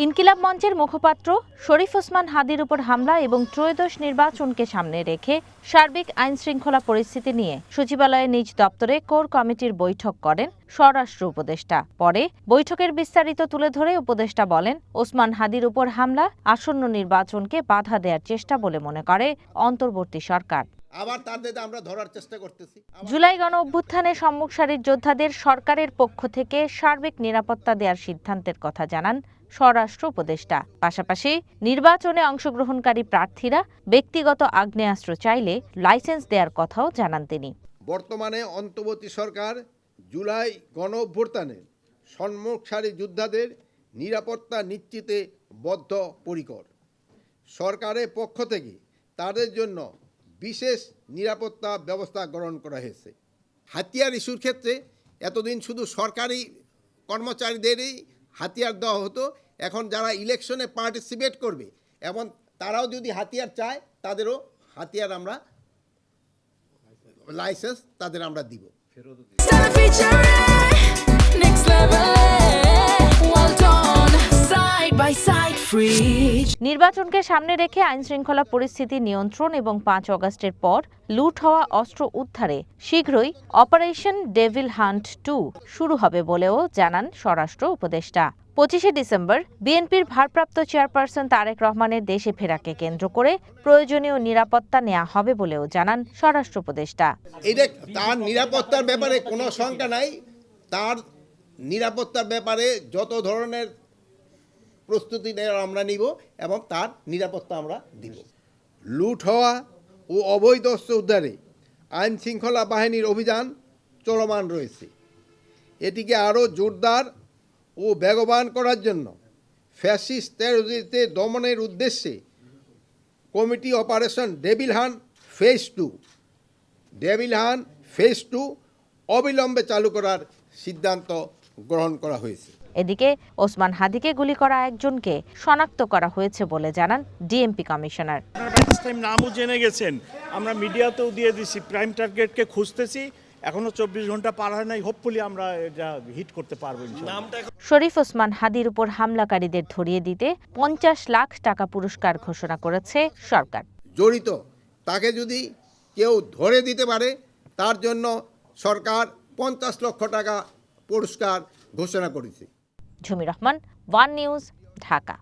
ইনকিলাব মঞ্চের মুখপাত্র শরীফ ওসমান হাদির উপর হামলা এবং ত্রয়োদশ নির্বাচনকে সামনে রেখে সার্বিক আইনশৃঙ্খলা পরিস্থিতি নিয়ে সচিবালয়ে নিজ দপ্তরে কোর কমিটির বৈঠক করেন স্বরাষ্ট্র উপদেষ্টা। পরে বৈঠকের বিস্তারিত তুলে ধরে উপদেষ্টা বলেন, ওসমান হাদির উপর হামলা আসন্ন নির্বাচনকে বাধা দেওয়ার চেষ্টা বলে মনে করে অন্তর্বর্তী সরকার। আবার তাদের আমরা ধরার চেষ্টা করতেছি। জুলাই গণ অভ্যুত্থানে সম্মুখ সারির যোদ্ধাদের সরকারের পক্ষ থেকে সার্বিক নিরাপত্তা দেওয়ার সিদ্ধান্তের কথা জানান স্বরাষ্ট্র উপদেষ্টা। পাশাপাশি নির্বাচনে অংশগ্রহণকারী প্রার্থীরা ব্যক্তিগত আগ্নেয়াস্ত্র চাইলে লাইসেন্স দেওয়ার কথাও জানান তিনি। বর্তমানে অন্তর্বর্তী সরকার জুলাই গণ অভ্যুত্থানে সম্মুখ সারির যোদ্ধাদের নিরাপত্তা নিশ্চিতে বদ্ধপরিকর। সরকারের পক্ষ থেকে তাদের জন্য বিশেষ নিরাপত্তা ব্যবস্থা গ্রহণ করা হয়েছে। হাতিয়ার ইস্যুর ক্ষেত্রে এতদিন শুধু সরকারি কর্মচারীদেরই হাতিয়ার দেওয়া হতো। এখন যারা ইলেকশনে পার্টিসিপেট করবে এবং তারাও যদি হাতিয়ার চায়, তাদেরও হাতিয়ার আমরা লাইসেন্স তাদের আমরা দিব। নির্বাচনকে সামনে রেখে আইনশৃঙ্খলা পরিস্থিতি নিয়ন্ত্রণ এবং 5 আগস্টের পর লুট হওয়া অস্ত্র উদ্ধারে শীঘ্রই অপারেশন ডেভিল হান্ট 2 শুরু হবে বলেও জানান স্বরাষ্ট্র উপদেষ্টা। 25 ডিসেম্বর বিএনপির ভারপ্রাপ্ত চেয়ারপারসন তারেক রহমানের দেশে ফেরাকে কেন্দ্র করে প্রয়োজনীয় নিরাপত্তা নেওয়া হবে বলেও জানান স্বরাষ্ট্র উপদেষ্টা। এটা তার নিরাপত্তার ব্যাপারে কোনো শঙ্কা নাই। তার নিরাপত্তার ব্যাপারে যত ধরনের প্রস্তুতি আমরা নিব এবং তার নিরাপত্তা আমরা দিব। লুট হওয়া ও অবৈধ অস্ত্র উদ্ধারে আইন শৃঙ্খলা বাহিনীর অভিযান চলমান রয়েছে। এটিকে আরও জোরদার ও বেগবান করার জন্য ফ্যাসিস্ট টেরোরিস্টদের দমনের উদ্দেশ্যে committee operation devil hunt phase 2 অবিলম্বে চালু করার সিদ্ধান্ত গ্রহণ করা হয়েছে। এদিকে ওসমান হাদিকে গুলি করা একজনকে শনাক্ত করা হয়েছে বলে জানান ডিএমপি কমিশনার। নামও জেনে গেছেন, আমরা মিডিয়াতেও দিয়ে দিছি, প্রাইম টার্গেটকে খুঁজতেছি, এখনো 24 ঘন্টা পার হয় নাই, হোপফুলি আমরা এটা হিট করতে পারবো ইনশাআল্লাহ। শরীফ ওসমান হাদির উপর হামলাকারীদের ধরিয়ে দিতে 50 লাখ টাকা পুরস্কার ঘোষণা করেছে সরকার। জড়িত তাকে যদি কেউ ধরে দিতে পারে, তার জন্য সরকার 50 লক্ষ টাকা পুরস্কার ঘোষণা করেছে। ঝুমি রহমান, ওয়ান নিউজ, ঢাকা।